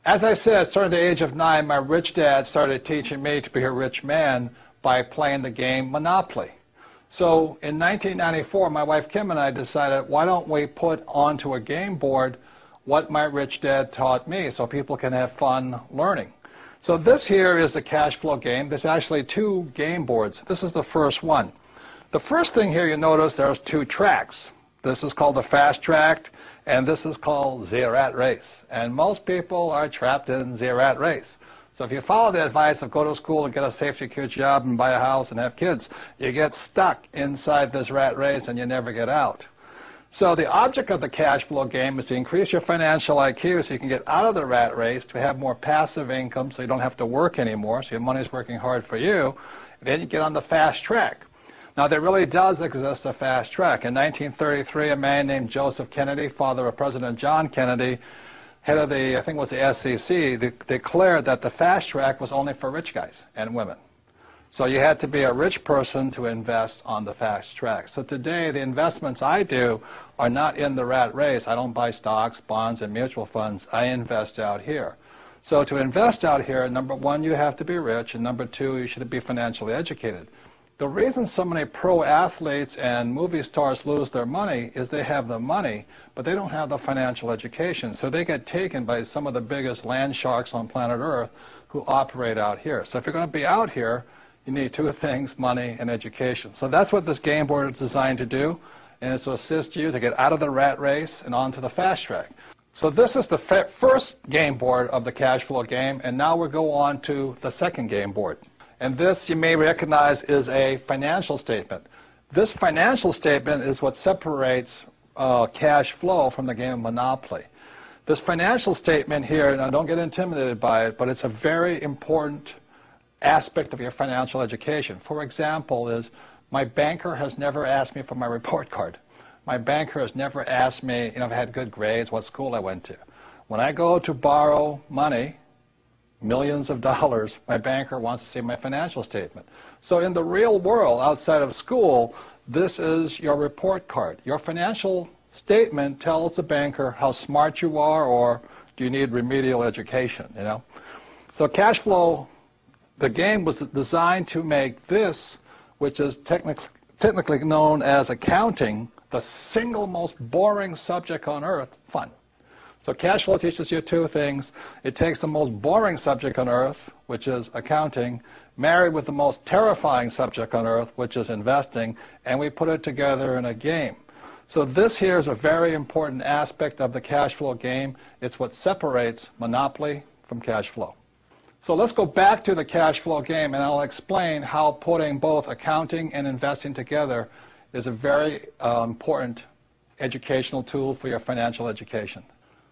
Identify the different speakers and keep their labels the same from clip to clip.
Speaker 1: As I said, starting at the age of 9, my rich dad started teaching me to be a rich man by playing the game Monopoly. So in 1994, my wife Kim and I decided, why don't we put onto a game board what my rich dad taught me so people can have fun learning. So this here is the cash flow game. There's actually 2 game boards. This is the first one. The first thing here you notice there's 2 tracks. This is called the fast track, and this is called the rat race. And most people are trapped in the rat race. So if you follow the advice of go to school and get a safe, secure job and buy a house and have kids, you get stuck inside this rat race and you never get out. So the object of the cash flow game is to increase your financial IQ so you can get out of the rat race, to have more passive income so you don't have to work anymore, so your money's working hard for you. Then you get on the fast track. Now, there really does exist a fast track. In 1933, a man named Joseph Kennedy, father of President John Kennedy, head of the, I think it was the SEC, declared that the fast track was only for rich guys and women. So you had to be a rich person to invest on the fast track. So today, the investments I do are not in the rat race. I don't buy stocks, bonds, and mutual funds. I invest out here. So to invest out here, number 1, you have to be rich, and number 2, you should be financially educated. The reason so many pro athletes and movie stars lose their money is they have the money, but they don't have the financial education. So they get taken by some of the biggest land sharks on planet Earth who operate out here. So if you're going to be out here, you need 2 things, money and education. So that's what this game board is designed to do, and it's to assist you to get out of the rat race and onto the fast track. So this is the first game board of the cash flow game, and now we'll go on to the second game board. And this, you may recognize, is a financial statement. This financial statement is what separates cash flow from the game of Monopoly. This financial statement here, and don't get intimidated by it, but it's a very important aspect of your financial education. For example, is my banker has never asked me for my report card. My banker has never asked me, if I had good grades, what school I went to. When I go to borrow money, millions of dollars, my banker wants to see my financial statement. So in the real world, outside of school, this is your report card. Your financial statement tells the banker how smart you are, or do you need remedial education, So cash flow, the game was designed to make this, which is technically known as accounting, the single most boring subject on earth, fun. So cash flow teaches you 2 things. It takes the most boring subject on earth, which is accounting, married with the most terrifying subject on earth, which is investing, and we put it together in a game. So this here is a very important aspect of the cash flow game. It's what separates Monopoly from cash flow. So let's go back to the cash flow game, and I'll explain how putting both accounting and investing together is a very important educational tool for your financial education.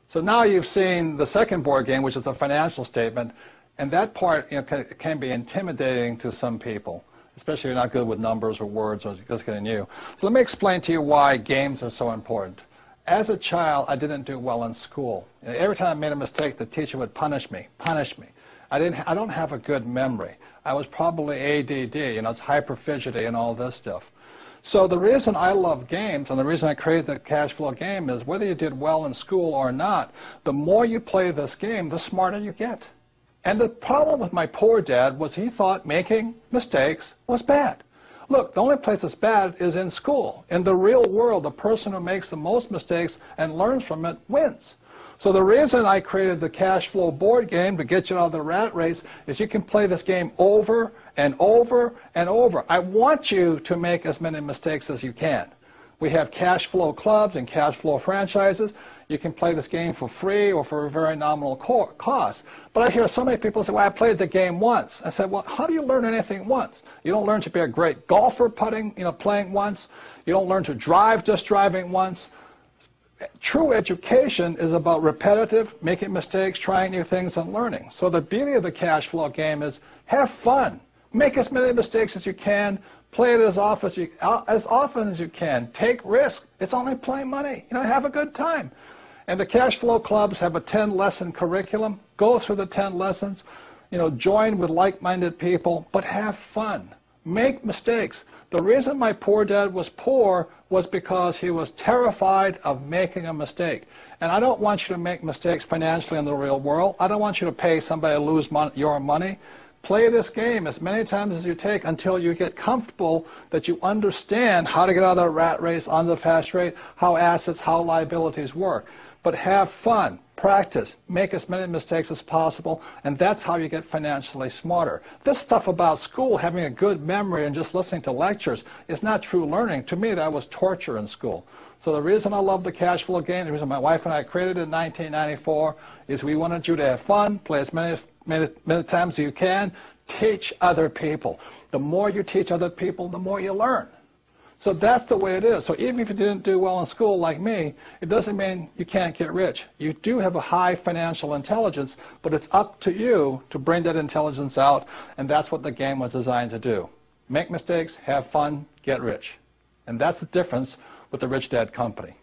Speaker 1: So now you've seen the second board game, which is the financial statement, and that part can be intimidating to some people, especially if you're not good with numbers or words or just getting new. So let me explain to you why games are so important. As a child, I didn't do well in school. Every time I made a mistake, the teacher would punish me. I don't have a good memory. I was probably ADD, it's hyperphagy and all this stuff. So the reason I love games, and the reason I created the cash flow game, is whether you did well in school or not, the more you play this game, the smarter you get. And the problem with my poor dad was he thought making mistakes was bad. Look, the only place that's bad is in school. In the real world, the person who makes the most mistakes and learns from it wins. So the reason I created the cash flow board game to get you out of the rat race is you can play this game over and over and over. I want you to make as many mistakes as you can. We have cash flow clubs and cash flow franchises. You can play this game for free or for a very nominal cost. But I hear so many people say, well, I played the game once. I said, well, how do you learn anything once? You don't learn to be a great golfer playing once. You don't learn to drive just driving once. True education is about repetitive, making mistakes, trying new things, and learning. So the beauty of the cash flow game is have fun. Make as many mistakes as you can. Play it as often as you can. Take risks. It's only playing money. Have a good time. And the cash flow clubs have a 10-lesson curriculum. Go through the 10 lessons. Join with like-minded people, but have fun. Make mistakes. The reason my poor dad was poor was because he was terrified of making a mistake. And I don't want you to make mistakes financially in the real world. I don't want you to pay somebody to lose your money. Play this game as many times as you take until you get comfortable that you understand how to get out of the rat race, onto the fast rate, how assets, how liabilities work. But have fun, practice, make as many mistakes as possible, and that's how you get financially smarter. This stuff about school, having a good memory and just listening to lectures, is not true learning. To me, that was torture in school. So the reason I love the cash flow game, the reason my wife and I created it in 1994, is we wanted you to have fun, play as many times as you can, teach other people. The more you teach other people, the more you learn. So that's the way it is. So even if you didn't do well in school like me, it doesn't mean you can't get rich. You do have a high financial intelligence, but it's up to you to bring that intelligence out, and that's what the game was designed to do. Make mistakes, have fun, get rich. And that's the difference with the Rich Dad Company.